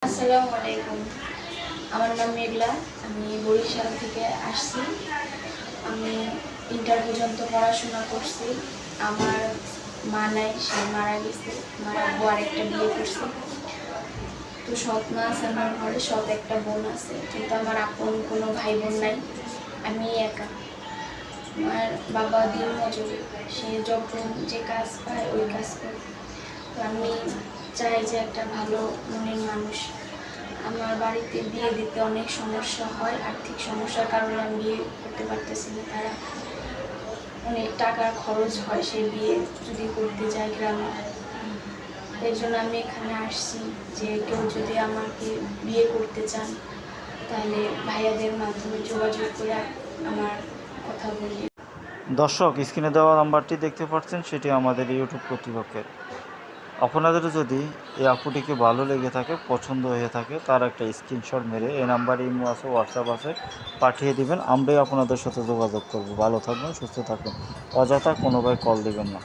আসসালামু আলাইকুম। আমার নাম মেঘলা। আমি বরিশাল থেকে আসছি। আমি ইন্টার পর্যন্ত পড়াশোনা করছি। আমার মা নাই, সে মারা গেছে। আমার আব্বু আরেকটা বিয়ে করছে। তো সৎ মা আছে আমার ঘরে, সৎ একটা বোন আছে, কিন্তু আমার আপন কোনো ভাই বোন নাই। আমি একা। আমার বাবা দিনমজুর, সে যখন যে কাজ পায় ওই কাজ করে। তো আমি চাই যে একটা ভালো মনের মানুষ। আমার বাড়িতে বিয়ে দিতে অনেক সমস্যা হয়, আর্থিক সমস্যার কারণে আমি বিয়ে করতে পারতেছি না। তারা অনেক টাকার খরচ হয় সেই বিয়ে যদি করতে যায় গ্রামে। এর জন্য আমি এখানে আসছি যে কেউ যদি আমাকে বিয়ে করতে চান তাহলে ভাইয়াদের মাধ্যমে যোগাযোগ করে আমার কথা বলি। দর্শক, স্ক্রিনে দেওয়া নাম্বারটি দেখতে পাচ্ছেন, সেটি আমাদের ইউটিউব কর্তৃপক্ষের। আপনাদের যদি এই আপুটিকে ভালো লেগে থাকে, পছন্দ হয়ে থাকে, তার একটা স্ক্রিনশট মেরে এই নাম্বারে ইমো আছে, হোয়াটসঅ্যাপ আছে, পাঠিয়ে দিবেন। আমরাই আপনাদের সাথে যোগাযোগ করব। ভালো থাকবেন, সুস্থ থাকবেন, অযথা কোনো ভাই কল দিবেন না।